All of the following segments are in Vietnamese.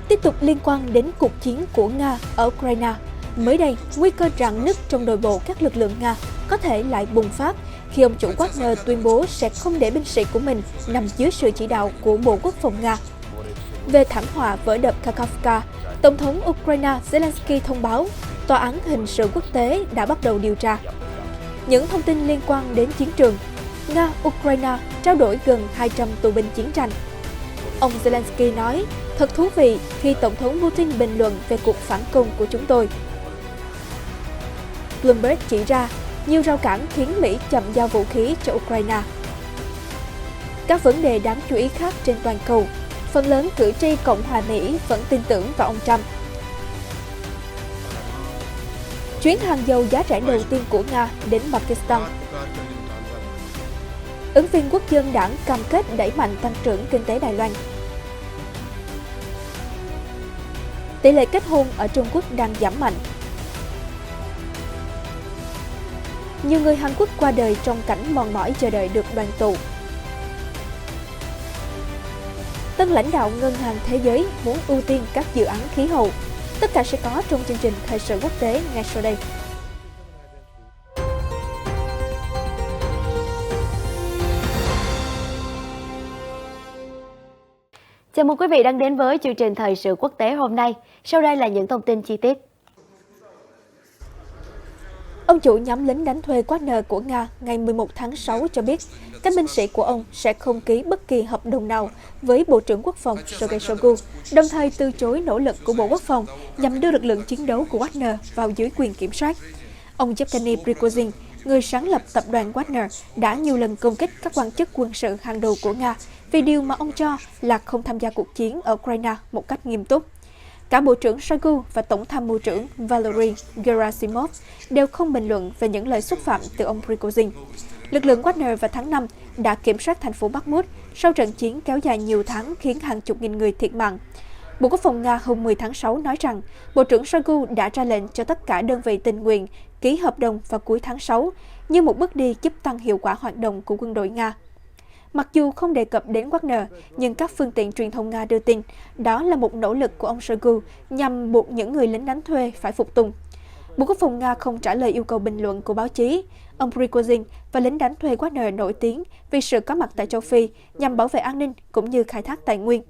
Tiếp tục liên quan đến cuộc chiến của Nga ở Ukraine, mới đây, nguy cơ rạn nứt trong nội bộ các lực lượng Nga có thể lại bùng phát khi ông chủ Wagner tuyên bố sẽ không để binh sĩ của mình nằm dưới sự chỉ đạo của Bộ Quốc phòng Nga. Về thảm họa vỡ đập Kakhovka, Tổng thống Ukraine Zelensky thông báo Tòa án hình sự quốc tế đã bắt đầu điều tra. Những thông tin liên quan đến chiến trường, Nga-Ukraine trao đổi gần 200 tù binh chiến tranh. Ông Zelensky nói, thật thú vị khi Tổng thống Putin bình luận về cuộc phản công của chúng tôi. Bloomberg chỉ ra nhiều rào cản khiến Mỹ chậm giao vũ khí cho Ukraine. Các vấn đề đáng chú ý khác trên toàn cầu, phần lớn cử tri Cộng hòa Mỹ vẫn tin tưởng vào ông Trump. Chuyến hàng dầu giá rẻ đầu tiên của Nga đến Pakistan. Ứng viên quốc dân đảng cam kết đẩy mạnh tăng trưởng kinh tế Đài Loan. Tỷ lệ kết hôn ở Trung Quốc đang giảm mạnh. Nhiều người Hàn Quốc qua đời trong cảnh mòn mỏi chờ đợi được đoàn tụ. Tân lãnh đạo Ngân hàng Thế giới muốn ưu tiên các dự án khí hậu. Tất cả sẽ có trong chương trình Thời sự quốc tế ngay sau đây. Chào mừng quý vị đang đến với chương trình Thời sự quốc tế hôm nay. Sau đây là những thông tin chi tiết. Ông chủ nhóm lính đánh thuê Wagner của Nga ngày 11 tháng 6 cho biết các binh sĩ của ông sẽ không ký bất kỳ hợp đồng nào với Bộ trưởng Quốc phòng Sergei Shoigu, đồng thời từ chối nỗ lực của Bộ Quốc phòng nhằm đưa lực lượng chiến đấu của Wagner vào dưới quyền kiểm soát. Ông Yevgeny Prigozhin, người sáng lập tập đoàn Wagner, đã nhiều lần công kích các quan chức quân sự hàng đầu của Nga vì điều mà ông cho là không tham gia cuộc chiến ở Ukraine một cách nghiêm túc. Cả Bộ trưởng Shoigu và Tổng tham mưu trưởng Valery Gerasimov đều không bình luận về những lời xúc phạm từ ông Prigozhin. Lực lượng Wagner vào tháng 5 đã kiểm soát thành phố Bakhmut sau trận chiến kéo dài nhiều tháng khiến hàng chục nghìn người thiệt mạng. Bộ Quốc phòng Nga hôm 10 tháng 6 nói rằng Bộ trưởng Shoigu đã ra lệnh cho tất cả đơn vị tình nguyện ký hợp đồng vào cuối tháng 6 như một bước đi giúp tăng hiệu quả hoạt động của quân đội Nga. Mặc dù không đề cập đến Wagner, nhưng các phương tiện truyền thông Nga đưa tin đó là một nỗ lực của ông Shoigu nhằm buộc những người lính đánh thuê phải phục tùng. Bộ Quốc phòng Nga không trả lời yêu cầu bình luận của báo chí. Ông Prigozhin và lính đánh thuê Wagner nổi tiếng vì sự có mặt tại châu Phi nhằm bảo vệ an ninh cũng như khai thác tài nguyên.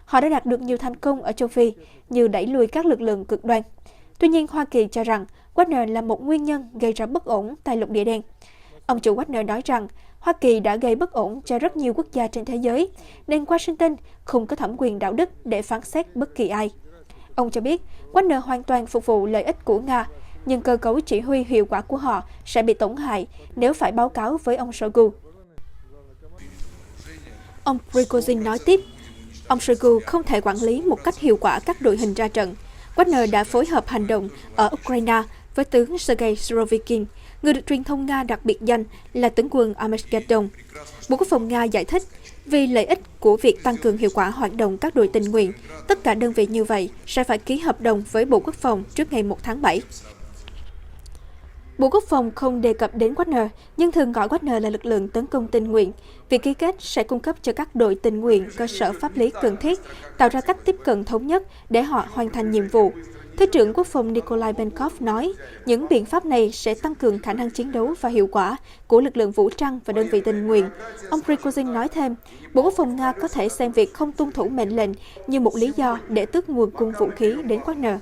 Họ đã đạt được nhiều thành công ở châu Phi như đẩy lùi các lực lượng cực đoan. Tuy nhiên, Hoa Kỳ cho rằng Wagner là một nguyên nhân gây ra bất ổn tại lục địa đen. Ông chủ Wagner nói rằng Hoa Kỳ đã gây bất ổn cho rất nhiều quốc gia trên thế giới, nên Washington không có thẩm quyền đạo đức để phán xét bất kỳ ai. Ông cho biết Wagner hoàn toàn phục vụ lợi ích của Nga, nhưng cơ cấu chỉ huy hiệu quả của họ sẽ bị tổn hại nếu phải báo cáo với ông Shoigu. Ông Prigozhin nói tiếp, ông Shoigu không thể quản lý một cách hiệu quả các đội hình ra trận. Wagner đã phối hợp hành động ở Ukraine với tướng Sergei Surovikin, người được truyền thông Nga đặc biệt danh là tướng quân Armageddon. Bộ Quốc phòng Nga giải thích, vì lợi ích của việc tăng cường hiệu quả hoạt động các đội tình nguyện, tất cả đơn vị như vậy sẽ phải ký hợp đồng với Bộ Quốc phòng trước ngày 1 tháng 7. Bộ Quốc phòng không đề cập đến Wagner, nhưng thường gọi Wagner là lực lượng tấn công tình nguyện. Việc ký kết sẽ cung cấp cho các đội tình nguyện cơ sở pháp lý cần thiết, tạo ra cách tiếp cận thống nhất để họ hoàn thành nhiệm vụ. Thứ trưởng Quốc phòng Nikolai Benkov nói, những biện pháp này sẽ tăng cường khả năng chiến đấu và hiệu quả của lực lượng vũ trang và đơn vị tình nguyện. Ông Prigozhin nói thêm, Bộ Quốc phòng Nga có thể xem việc không tuân thủ mệnh lệnh như một lý do để tước nguồn cung vũ khí đến Wagner.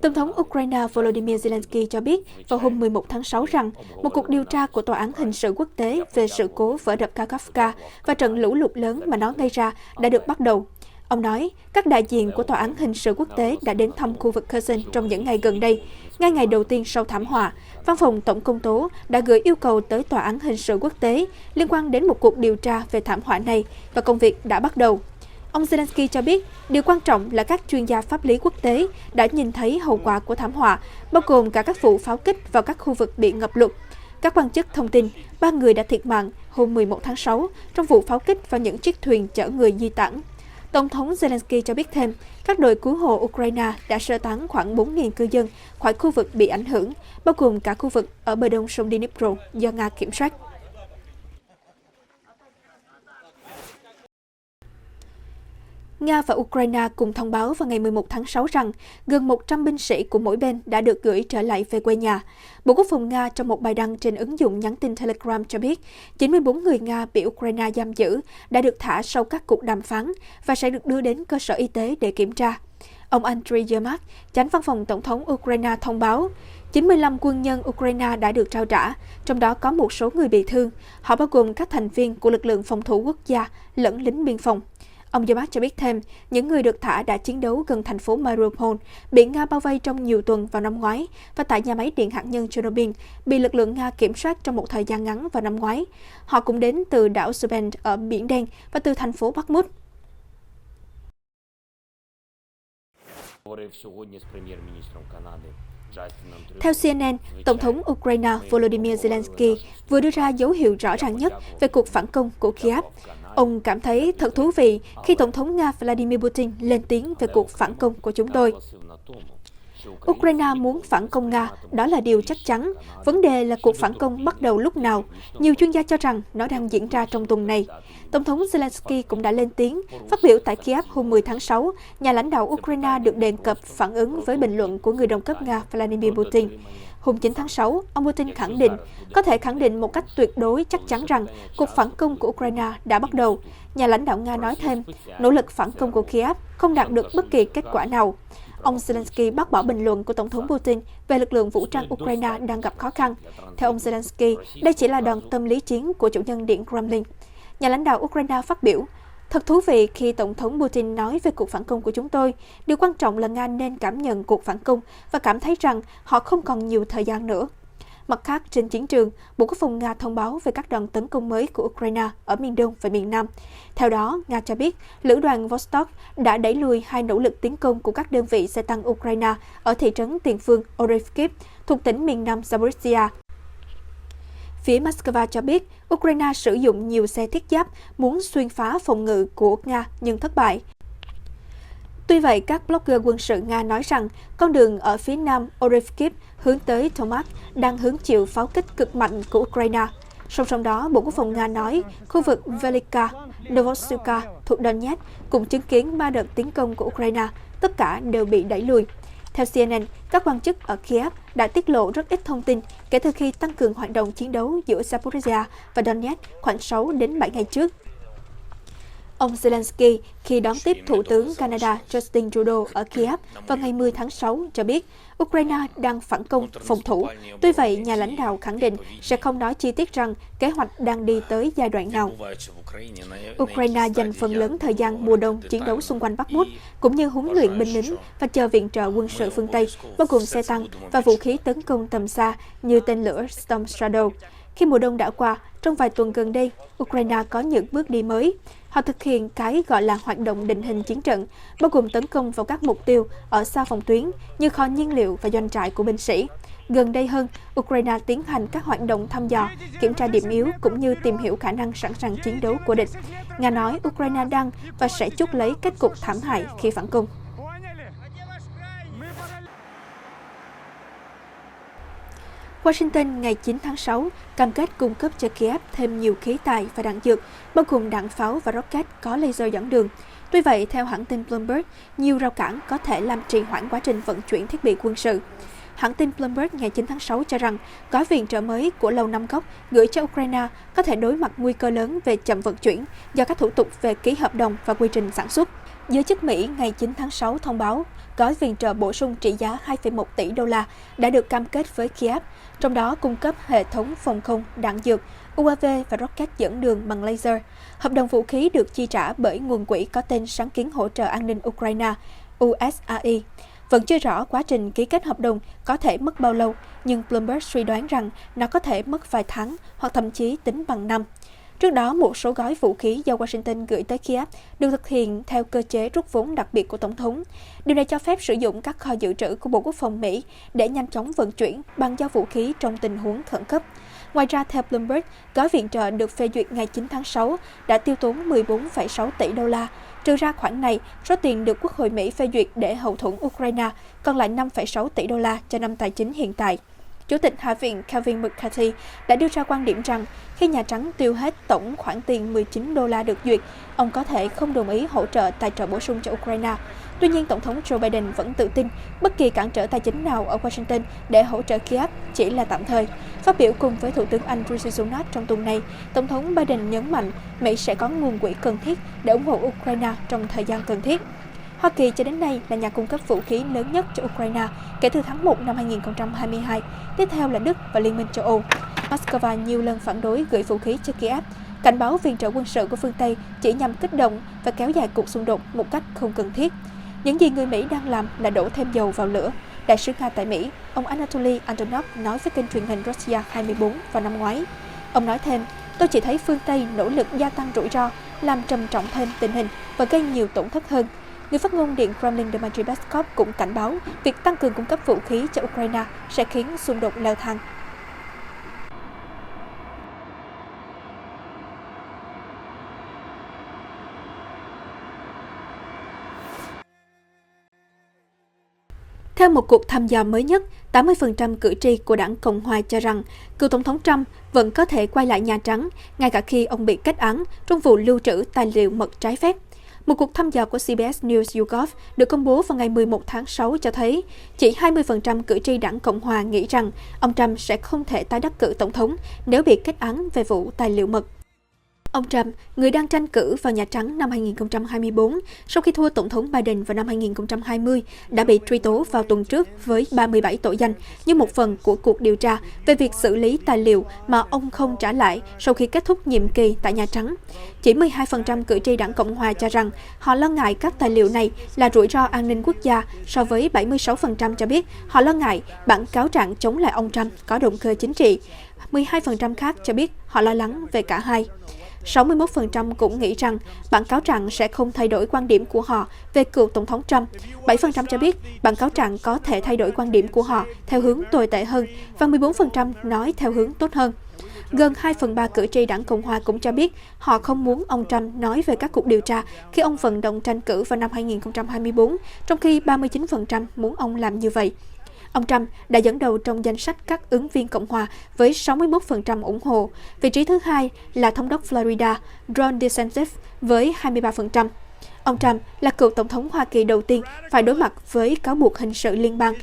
Tổng thống Ukraine Volodymyr Zelensky cho biết vào hôm 11 tháng 6 rằng một cuộc điều tra của Tòa án hình sự quốc tế về sự cố vỡ đập Kakhovka và trận lũ lụt lớn mà nó gây ra đã được bắt đầu. Ông nói, các đại diện của Tòa án hình sự quốc tế đã đến thăm khu vực Kherson trong những ngày gần đây. Ngay ngày đầu tiên sau thảm họa, Văn phòng Tổng công tố đã gửi yêu cầu tới Tòa án hình sự quốc tế liên quan đến một cuộc điều tra về thảm họa này và công việc đã bắt đầu. Ông Zelensky cho biết, điều quan trọng là các chuyên gia pháp lý quốc tế đã nhìn thấy hậu quả của thảm họa, bao gồm cả các vụ pháo kích vào các khu vực bị ngập lụt. Các quan chức thông tin, 3 người đã thiệt mạng hôm 11 tháng 6 trong vụ pháo kích vào những chiếc thuyền chở người di tản. Tổng thống Zelensky cho biết thêm, các đội cứu hộ Ukraine đã sơ tán khoảng 4.000 cư dân khỏi khu vực bị ảnh hưởng, bao gồm cả khu vực ở bờ đông sông Dnipro do Nga kiểm soát. Nga và Ukraine cùng thông báo vào ngày 11 tháng 6 rằng gần 100 binh sĩ của mỗi bên đã được gửi trở lại về quê nhà. Bộ Quốc phòng Nga trong một bài đăng trên ứng dụng nhắn tin Telegram cho biết 94 người Nga bị Ukraine giam giữ đã được thả sau các cuộc đàm phán và sẽ được đưa đến cơ sở y tế để kiểm tra. Ông Andriy Yermak, chánh văn phòng Tổng thống Ukraine thông báo 95 quân nhân Ukraine đã được trao trả, trong đó có một số người bị thương. Họ bao gồm các thành viên của lực lượng phòng thủ quốc gia lẫn lính biên phòng. Ông Yermak cho biết thêm, những người được thả đã chiến đấu gần thành phố Mariupol, bị Nga bao vây trong nhiều tuần vào năm ngoái, và tại nhà máy điện hạt nhân Chernobyl, bị lực lượng Nga kiểm soát trong một thời gian ngắn vào năm ngoái. Họ cũng đến từ đảo Subend ở Biển Đen và từ thành phố Bakhmut. Theo CNN, Tổng thống Ukraine Volodymyr Zelensky vừa đưa ra dấu hiệu rõ ràng nhất về cuộc phản công của Kiev. Ông cảm thấy thật thú vị khi Tổng thống Nga Vladimir Putin lên tiếng về cuộc phản công của chúng tôi. Ukraine muốn phản công Nga, đó là điều chắc chắn. Vấn đề là cuộc phản công bắt đầu lúc nào. Nhiều chuyên gia cho rằng nó đang diễn ra trong tuần này. Tổng thống Zelensky cũng đã lên tiếng. Phát biểu tại Kiev hôm 10 tháng 6, nhà lãnh đạo Ukraine được đề cập phản ứng với bình luận của người đồng cấp Nga Vladimir Putin. Hôm 9 tháng 6, ông Putin có thể khẳng định một cách tuyệt đối chắc chắn rằng cuộc phản công của Ukraine đã bắt đầu. Nhà lãnh đạo Nga nói thêm, nỗ lực phản công của Kiev không đạt được bất kỳ kết quả nào. Ông Zelensky bác bỏ bình luận của Tổng thống Putin về lực lượng vũ trang Ukraine đang gặp khó khăn. Theo ông Zelensky, đây chỉ là đòn tâm lý chiến của chủ nhân Điện Kremlin. Nhà lãnh đạo Ukraine phát biểu, thật thú vị khi Tổng thống Putin nói về cuộc phản công của chúng tôi. Điều quan trọng là Nga nên cảm nhận cuộc phản công và cảm thấy rằng họ không còn nhiều thời gian nữa. Mặt khác, trên chiến trường, Bộ Quốc phòng Nga thông báo về các đòn tấn công mới của Ukraine ở miền Đông và miền Nam. Theo đó, Nga cho biết lữ đoàn Vostok đã đẩy lùi 2 nỗ lực tiến công của các đơn vị xe tăng Ukraine ở thị trấn tiền phương Orivkiv thuộc tỉnh miền Nam Zaporizhia. Phía Moscow cho biết Ukraine sử dụng nhiều xe thiết giáp muốn xuyên phá phòng ngự của Nga nhưng thất bại. Tuy vậy, các blogger quân sự Nga nói rằng con đường ở phía nam Orivkiv hướng tới Tomak đang hứng chịu pháo kích cực mạnh của Ukraine. Song song đó, Bộ Quốc phòng Nga nói khu vực Velika, Novosivka thuộc Donetsk cũng chứng kiến 3 đợt tiến công của Ukraine, tất cả đều bị đẩy lùi. Theo CNN, các quan chức ở Kiev đã tiết lộ rất ít thông tin kể từ khi tăng cường hoạt động chiến đấu giữa Zaporizhia và Donetsk khoảng 6 đến 7 ngày trước. Ông Zelensky, khi đón tiếp Thủ tướng Canada Justin Trudeau ở Kiev vào ngày 10 tháng 6, cho biết Ukraine đang phản công phòng thủ. Tuy vậy, nhà lãnh đạo khẳng định sẽ không nói chi tiết rằng kế hoạch đang đi tới giai đoạn nào. Ukraine dành phần lớn thời gian mùa đông chiến đấu xung quanh Bakhmut, cũng như huấn luyện binh lính và chờ viện trợ quân sự phương Tây, bao gồm xe tăng và vũ khí tấn công tầm xa như tên lửa Storm Shadow. Khi mùa đông đã qua, trong vài tuần gần đây, Ukraine có những bước đi mới. Họ thực hiện cái gọi là hoạt động định hình chiến trận, bao gồm tấn công vào các mục tiêu ở xa phòng tuyến như kho nhiên liệu và doanh trại của binh sĩ. Gần đây hơn, Ukraine tiến hành các hoạt động thăm dò, kiểm tra điểm yếu cũng như tìm hiểu khả năng sẵn sàng chiến đấu của địch. Nga nói Ukraine đang và sẽ chuốc lấy kết cục thảm hại khi phản công. Washington ngày 9 tháng 6 cam kết cung cấp cho Kiev thêm nhiều khí tài và đạn dược, bao gồm đạn pháo và rocket có laser dẫn đường. Tuy vậy, theo hãng tin Bloomberg, nhiều rào cản có thể làm trì hoãn quá trình vận chuyển thiết bị quân sự. Hãng tin Bloomberg ngày 9 tháng 6 cho rằng gói viện trợ mới của Lầu Năm Góc gửi cho Ukraine có thể đối mặt nguy cơ lớn về chậm vận chuyển do các thủ tục về ký hợp đồng và quy trình sản xuất. Giới chức Mỹ ngày 9 tháng 6 thông báo gói viện trợ bổ sung trị giá 2,1 tỷ đô la đã được cam kết với Kiev, trong đó cung cấp hệ thống phòng không, đạn dược, UAV và rocket dẫn đường bằng laser. Hợp đồng vũ khí được chi trả bởi nguồn quỹ có tên Sáng kiến hỗ trợ an ninh Ukraine, USAID. Vẫn chưa rõ quá trình ký kết hợp đồng có thể mất bao lâu, nhưng Bloomberg suy đoán rằng nó có thể mất vài tháng hoặc thậm chí tính bằng năm. Trước đó, một số gói vũ khí do Washington gửi tới Kiev được thực hiện theo cơ chế rút vốn đặc biệt của Tổng thống. Điều này cho phép sử dụng các kho dự trữ của Bộ Quốc phòng Mỹ để nhanh chóng vận chuyển bằng giao vũ khí trong tình huống khẩn cấp. Ngoài ra, theo Bloomberg, gói viện trợ được phê duyệt ngày 9 tháng 6 đã tiêu tốn 14,6 tỷ đô la. Trừ ra khoản này, số tiền được Quốc hội Mỹ phê duyệt để hậu thuẫn Ukraine còn lại 5,6 tỷ đô la cho năm tài chính hiện tại. Chủ tịch Hạ viện Kevin McCarthy đã đưa ra quan điểm rằng khi Nhà Trắng tiêu hết tổng khoản tiền 19 đô la được duyệt, ông có thể không đồng ý hỗ trợ tài trợ bổ sung cho Ukraine. Tuy nhiên, Tổng thống Joe Biden vẫn tự tin bất kỳ cản trở tài chính nào ở Washington để hỗ trợ Kiev chỉ là tạm thời. Phát biểu cùng với Thủ tướng Anh Rishi Sunak trong tuần này, Tổng thống Biden nhấn mạnh Mỹ sẽ có nguồn quỹ cần thiết để ủng hộ Ukraine trong thời gian cần thiết. Hoa Kỳ cho đến nay là nhà cung cấp vũ khí lớn nhất cho Ukraine kể từ tháng 1 năm 2022, tiếp theo là Đức và Liên minh châu Âu. Moscow nhiều lần phản đối gửi vũ khí cho Kiev, cảnh báo viện trợ quân sự của phương Tây chỉ nhằm kích động và kéo dài cuộc xung đột một cách không cần thiết. Những gì người Mỹ đang làm là đổ thêm dầu vào lửa. Đại sứ Nga tại Mỹ, ông Anatoly Antonov nói với kênh truyền hình Russia 24 vào năm ngoái. Ông nói thêm, tôi chỉ thấy phương Tây nỗ lực gia tăng rủi ro, làm trầm trọng thêm tình hình và gây nhiều tổn thất hơn. Người phát ngôn Điện Kremlin Dmitry Peskov cũng cảnh báo việc tăng cường cung cấp vũ khí cho Ukraine sẽ khiến xung đột leo thang. Theo một cuộc thăm dò mới nhất, 80% cử tri của đảng Cộng hòa cho rằng cựu Tổng thống Trump vẫn có thể quay lại Nhà Trắng, ngay cả khi ông bị kết án trong vụ lưu trữ tài liệu mật trái phép. Một cuộc thăm dò của CBS News YouGov được công bố vào ngày 11 tháng 6 cho thấy chỉ 20% cử tri đảng Cộng hòa nghĩ rằng ông Trump sẽ không thể tái đắc cử Tổng thống nếu bị kết án về vụ tài liệu mật. Ông Trump, người đang tranh cử vào Nhà Trắng năm 2024, sau khi thua Tổng thống Biden vào năm 2020, đã bị truy tố vào tuần trước với 37 tội danh như một phần của cuộc điều tra về việc xử lý tài liệu mà ông không trả lại sau khi kết thúc nhiệm kỳ tại Nhà Trắng. Chỉ 12% cử tri đảng Cộng hòa cho rằng họ lo ngại các tài liệu này là rủi ro an ninh quốc gia, so với 76% cho biết họ lo ngại bản cáo trạng chống lại ông Trump có động cơ chính trị. 12% khác cho biết họ lo lắng về cả hai. 61% cũng nghĩ rằng bản cáo trạng sẽ không thay đổi quan điểm của họ về cựu Tổng thống Trump. 7% cho biết bản cáo trạng có thể thay đổi quan điểm của họ theo hướng tồi tệ hơn và 14% nói theo hướng tốt hơn. Gần 2/3 cử tri đảng Cộng hòa cũng cho biết họ không muốn ông Trump nói về các cuộc điều tra khi ông vận động tranh cử vào năm 2024, trong khi 39% muốn ông làm như vậy. Ông Trump đã dẫn đầu trong danh sách các ứng viên Cộng hòa với 61% ủng hộ. Vị trí thứ hai là thống đốc Florida Ron DeSantis với 23%. Ông Trump là cựu Tổng thống Hoa Kỳ đầu tiên phải đối mặt với cáo buộc hình sự liên bang.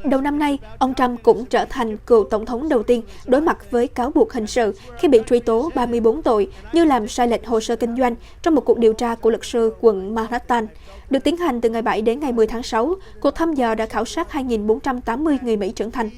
Đầu năm nay, ông Trump cũng trở thành cựu Tổng thống đầu tiên đối mặt với cáo buộc hình sự khi bị truy tố 34 tội như làm sai lệch hồ sơ kinh doanh trong một cuộc điều tra của luật sư quận Manhattan. Được tiến hành từ ngày 7 đến ngày 10 tháng 6, cuộc thăm dò đã khảo sát 2.480 người Mỹ trưởng thành.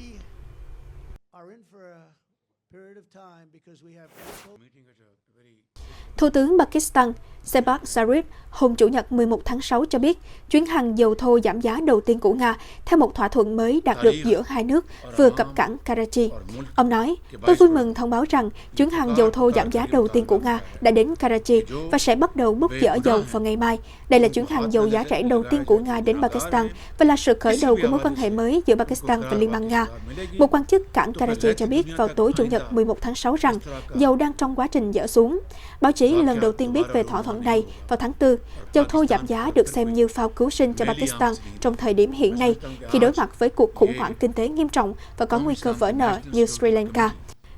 Thủ tướng Pakistan Shehbaz Sharif hôm Chủ nhật 11 tháng 6 cho biết chuyến hàng dầu thô giảm giá đầu tiên của Nga theo một thỏa thuận mới đạt được giữa hai nước vừa cập cảng Karachi. Ông nói, tôi vui mừng thông báo rằng chuyến hàng dầu thô giảm giá đầu tiên của Nga đã đến Karachi và sẽ bắt đầu bốc dỡ dầu vào ngày mai. Đây là chuyến hàng dầu giá rẻ đầu tiên của Nga đến Pakistan và là sự khởi đầu của mối quan hệ mới giữa Pakistan và Liên bang Nga. Một quan chức cảng Karachi cho biết vào tối Chủ nhật 11 tháng 6 rằng dầu đang trong quá trình dỡ xuống. Báo chí lần đầu tiên biết về thỏa thuận này vào tháng 4. Dầu thô giảm giá được xem như phao cứu sinh cho Pakistan trong thời điểm hiện nay, khi đối mặt với cuộc khủng hoảng kinh tế nghiêm trọng và có nguy cơ vỡ nợ như Sri Lanka.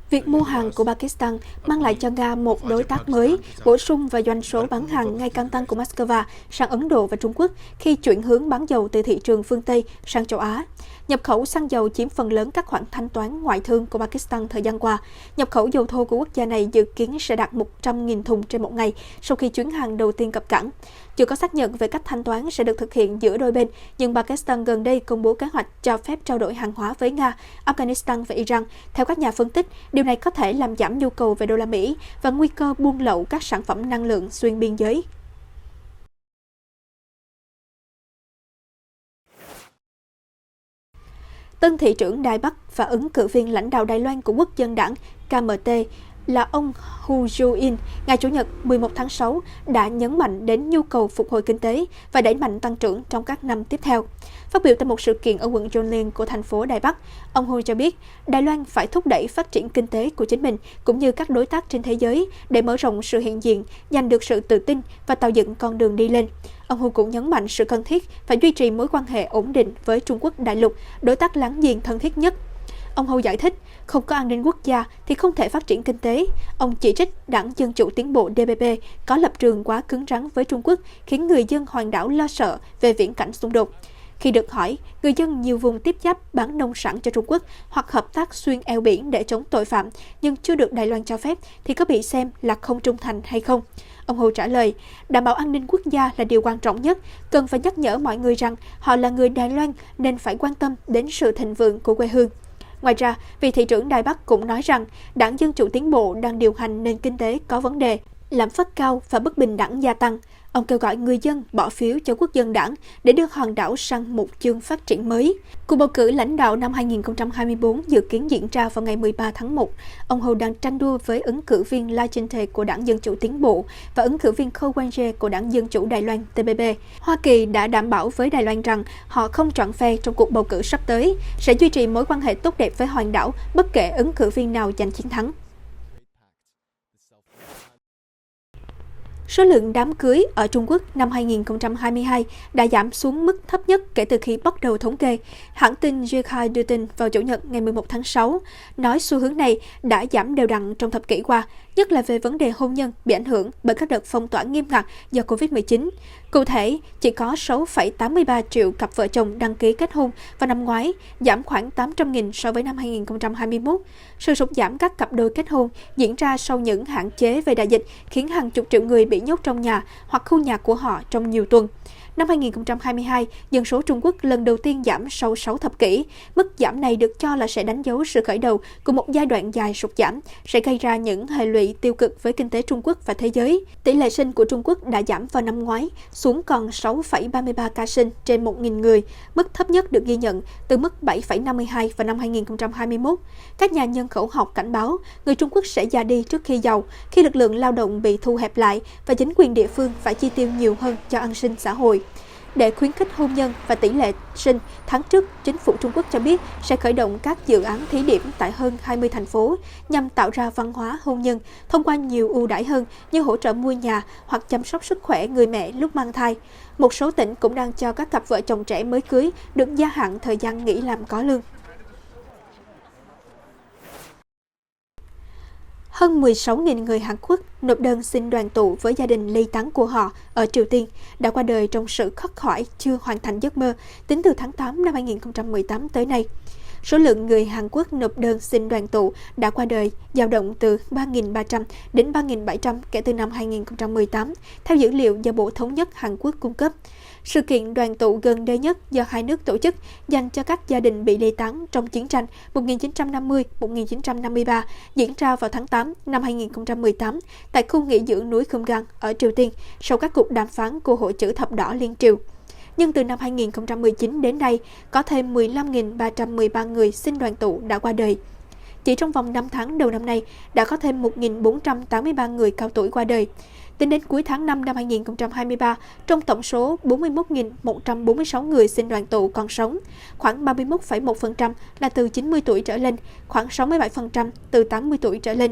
Việc mua hàng của Pakistan mang lại cho Nga một đối tác mới, bổ sung vào doanh số bán hàng ngày càng tăng của Moscow sang Ấn Độ và Trung Quốc khi chuyển hướng bán dầu từ thị trường phương Tây sang châu Á. Nhập khẩu xăng dầu chiếm phần lớn các khoản thanh toán ngoại thương của Pakistan thời gian qua. Nhập khẩu dầu thô của quốc gia này dự kiến sẽ đạt 100.000 thùng trên một ngày sau khi chuyến hàng đầu tiên cập cảng. Chưa có xác nhận về cách thanh toán sẽ được thực hiện giữa đôi bên, nhưng Pakistan gần đây công bố kế hoạch cho phép trao đổi hàng hóa với Nga, Afghanistan và Iran. Theo các nhà phân tích, điều này có thể làm giảm nhu cầu về đô la Mỹ và nguy cơ buôn lậu các sản phẩm năng lượng xuyên biên giới. Tân thị trưởng Đài Bắc và ứng cử viên lãnh đạo Đài Loan của Quốc dân đảng KMT là ông Hu Ju-in, ngày Chủ nhật 11 tháng 6 đã nhấn mạnh đến nhu cầu phục hồi kinh tế và đẩy mạnh tăng trưởng trong các năm tiếp theo. Phát biểu tại một sự kiện ở quận Yonglin của thành phố Đài Bắc, ông Hu cho biết Đài Loan phải thúc đẩy phát triển kinh tế của chính mình cũng như các đối tác trên thế giới để mở rộng sự hiện diện, giành được sự tự tin và tạo dựng con đường đi lên. Ông Hu cũng nhấn mạnh sự cần thiết phải duy trì mối quan hệ ổn định với Trung Quốc đại lục, đối tác láng giềng thân thiết nhất. Ông Hu giải thích, không có an ninh quốc gia thì không thể phát triển kinh tế. Ông chỉ trích Đảng Dân Chủ Tiến bộ DPP có lập trường quá cứng rắn với Trung Quốc, khiến người dân hoàng đảo lo sợ về viễn cảnh xung đột. Khi được hỏi, người dân nhiều vùng tiếp giáp bán nông sản cho Trung Quốc hoặc hợp tác xuyên eo biển để chống tội phạm nhưng chưa được Đài Loan cho phép thì có bị xem là không trung thành hay không? Ông Hu trả lời, đảm bảo an ninh quốc gia là điều quan trọng nhất, cần phải nhắc nhở mọi người rằng họ là người Đài Loan nên phải quan tâm đến sự thịnh vượng của quê hương. Ngoài ra, vị thị trưởng Đài Bắc cũng nói rằng Đảng Dân Chủ Tiến bộ đang điều hành nền kinh tế có vấn đề, lạm phát cao và bất bình đẳng gia tăng. Ông kêu gọi người dân bỏ phiếu cho Quốc dân đảng để đưa hòn đảo sang một chương phát triển mới. Cuộc bầu cử lãnh đạo năm 2024 dự kiến diễn ra vào ngày 13 tháng 1. Ông Hu đang tranh đua với ứng cử viên Lai Ching-te của Đảng Dân Chủ Tiến bộ và ứng cử viên Khâu Quang-je của Đảng Dân Chủ Đài Loan TPP. Hoa Kỳ đã đảm bảo với Đài Loan rằng họ không chọn phe trong cuộc bầu cử sắp tới, sẽ duy trì mối quan hệ tốt đẹp với hòn đảo bất kể ứng cử viên nào giành chiến thắng. Số lượng đám cưới ở Trung Quốc năm 2022 đã giảm xuống mức thấp nhất kể từ khi bắt đầu thống kê. Hãng tin Zhikai đưa tin vào Chủ nhật ngày 11 tháng 6, nói xu hướng này đã giảm đều đặn trong thập kỷ qua, nhất là về vấn đề hôn nhân bị ảnh hưởng bởi các đợt phong tỏa nghiêm ngặt do Covid-19. Cụ thể, chỉ có 6,83 triệu cặp vợ chồng đăng ký kết hôn vào năm ngoái, giảm khoảng 800.000 so với năm 2021. Sự sụt giảm các cặp đôi kết hôn diễn ra sau những hạn chế về đại dịch khiến hàng chục triệu người bị nhốt trong nhà hoặc khu nhà của họ trong nhiều tuần. Năm 2022, dân số Trung Quốc lần đầu tiên giảm sau 6 thập kỷ. Mức giảm này được cho là sẽ đánh dấu sự khởi đầu của một giai đoạn dài sụt giảm, sẽ gây ra những hệ lụy tiêu cực với kinh tế Trung Quốc và thế giới. Tỷ lệ sinh của Trung Quốc đã giảm vào năm ngoái, xuống còn 6,33 ca sinh trên 1.000 người, mức thấp nhất được ghi nhận từ mức 7,52 vào năm 2021. Các nhà nhân khẩu học cảnh báo, người Trung Quốc sẽ già đi trước khi giàu, khi lực lượng lao động bị thu hẹp lại và chính quyền địa phương phải chi tiêu nhiều hơn cho an sinh xã hội. Để khuyến khích hôn nhân và tỷ lệ sinh, tháng trước, chính phủ Trung Quốc cho biết sẽ khởi động các dự án thí điểm tại hơn 20 thành phố nhằm tạo ra văn hóa hôn nhân thông qua nhiều ưu đãi hơn như hỗ trợ mua nhà hoặc chăm sóc sức khỏe người mẹ lúc mang thai. Một số tỉnh cũng đang cho các cặp vợ chồng trẻ mới cưới được gia hạn thời gian nghỉ làm có lương. Hơn 16.000 người Hàn Quốc nộp đơn xin đoàn tụ với gia đình ly tán của họ ở Triều Tiên đã qua đời trong sự khắc khoải chưa hoàn thành giấc mơ tính từ tháng 8 năm 2018 tới nay. Số lượng người Hàn Quốc nộp đơn xin đoàn tụ đã qua đời dao động từ 3.300 đến 3.700 kể từ năm 2018, theo dữ liệu do Bộ Thống nhất Hàn Quốc cung cấp. Sự kiện đoàn tụ gần đây nhất do hai nước tổ chức dành cho các gia đình bị ly tán trong chiến tranh 1950-1953 diễn ra vào tháng 8 năm 2018 tại khu nghỉ dưỡng núi Kumgang ở Triều Tiên sau các cuộc đàm phán của Hội chữ thập đỏ liên triều. Nhưng từ năm 2019 đến nay, có thêm 15.313 người xin đoàn tụ đã qua đời. Chỉ trong vòng 5 tháng đầu năm nay, đã có thêm 1.483 người cao tuổi qua đời. Tính đến cuối tháng 5 năm 2023, trong tổng số 41.146 người xin đoàn tụ còn sống, khoảng 31,1% là từ 90 tuổi trở lên, khoảng 67% từ 80 tuổi trở lên.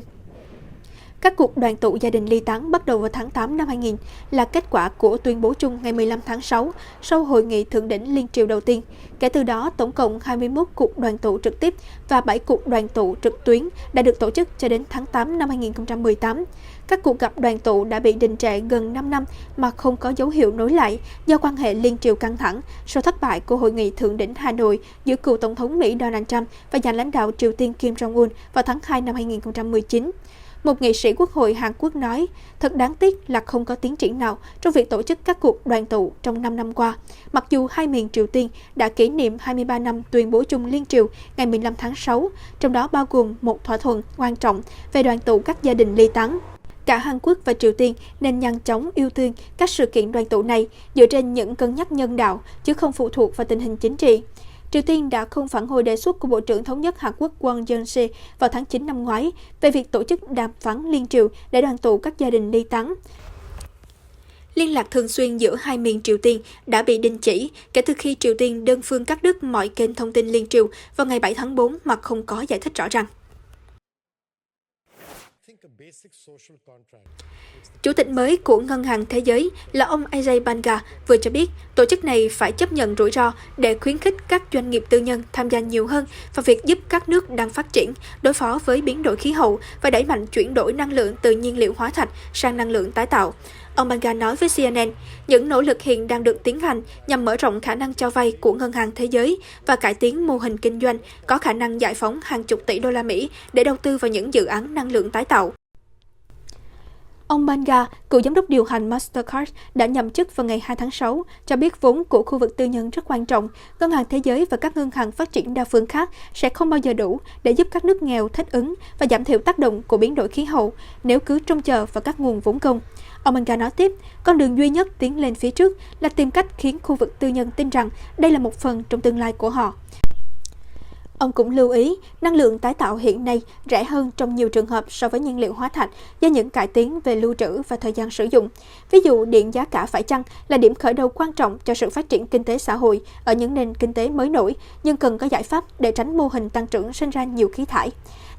Các cuộc đoàn tụ gia đình ly tán bắt đầu vào tháng 8 năm 2000 là kết quả của tuyên bố chung ngày 15 tháng 6 sau hội nghị thượng đỉnh liên triều đầu tiên. Kể từ đó, tổng cộng 21 cuộc đoàn tụ trực tiếp và 7 cuộc đoàn tụ trực tuyến đã được tổ chức cho đến tháng 8 năm 2018. Các cuộc gặp đoàn tụ đã bị đình trệ gần 5 năm mà không có dấu hiệu nối lại do quan hệ liên triều căng thẳng sau thất bại của hội nghị thượng đỉnh Hà Nội giữa cựu Tổng thống Mỹ Donald Trump và nhà lãnh đạo Triều Tiên Kim Jong-un vào tháng 2 năm 2019. Một nghị sĩ Quốc hội Hàn Quốc nói, thật đáng tiếc là không có tiến triển nào trong việc tổ chức các cuộc đoàn tụ trong 5 năm qua, mặc dù hai miền Triều Tiên đã kỷ niệm 23 năm tuyên bố chung liên triều ngày 15 tháng 6, trong đó bao gồm một thỏa thuận quan trọng về đoàn tụ các gia đình ly tán. Cả Hàn Quốc và Triều Tiên nên nhanh chóng ưu tiên các sự kiện đoàn tụ này dựa trên những cân nhắc nhân đạo, chứ không phụ thuộc vào tình hình chính trị. Triều Tiên đã không phản hồi đề xuất của Bộ trưởng Thống nhất Hàn Quốc Kwon Jong-se vào tháng 9 năm ngoái về việc tổ chức đàm phán liên triều để đoàn tụ các gia đình ly tán. Liên lạc thường xuyên giữa hai miền Triều Tiên đã bị đình chỉ kể từ khi Triều Tiên đơn phương cắt đứt mọi kênh thông tin liên triều vào ngày 7 tháng 4 mà không có giải thích rõ ràng. Chủ tịch mới của Ngân hàng Thế giới là ông Ajay Banga vừa cho biết tổ chức này phải chấp nhận rủi ro để khuyến khích các doanh nghiệp tư nhân tham gia nhiều hơn vào việc giúp các nước đang phát triển đối phó với biến đổi khí hậu và đẩy mạnh chuyển đổi năng lượng từ nhiên liệu hóa thạch sang năng lượng tái tạo. Ông Banga nói với CNN, những nỗ lực hiện đang được tiến hành nhằm mở rộng khả năng cho vay của Ngân hàng Thế giới và cải tiến mô hình kinh doanh có khả năng giải phóng hàng chục tỷ đô la Mỹ để đầu tư vào những dự án năng lượng tái tạo. Ông Banga, cựu giám đốc điều hành Mastercard, đã nhậm chức vào ngày 2 tháng 6, cho biết vốn của khu vực tư nhân rất quan trọng. Ngân hàng Thế giới và các ngân hàng phát triển đa phương khác sẽ không bao giờ đủ để giúp các nước nghèo thích ứng và giảm thiểu tác động của biến đổi khí hậu nếu cứ trông chờ vào các nguồn vốn công. Ông Banga nói tiếp, con đường duy nhất tiến lên phía trước là tìm cách khiến khu vực tư nhân tin rằng đây là một phần trong tương lai của họ. Ông cũng lưu ý, năng lượng tái tạo hiện nay rẻ hơn trong nhiều trường hợp so với nhiên liệu hóa thạch do những cải tiến về lưu trữ và thời gian sử dụng. Ví dụ, điện giá cả phải chăng là điểm khởi đầu quan trọng cho sự phát triển kinh tế xã hội ở những nền kinh tế mới nổi, nhưng cần có giải pháp để tránh mô hình tăng trưởng sinh ra nhiều khí thải.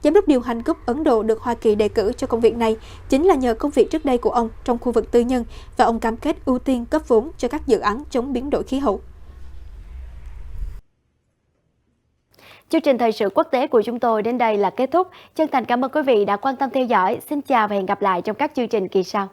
Giám đốc điều hành cúp Ấn Độ được Hoa Kỳ đề cử cho công việc này chính là nhờ công việc trước đây của ông trong khu vực tư nhân và ông cam kết ưu tiên cấp vốn cho các dự án chống biến đổi khí hậu. Chương trình thời sự quốc tế của chúng tôi đến đây là kết thúc. Chân thành cảm ơn quý vị đã quan tâm theo dõi. Xin chào và hẹn gặp lại trong các chương trình kỳ sau.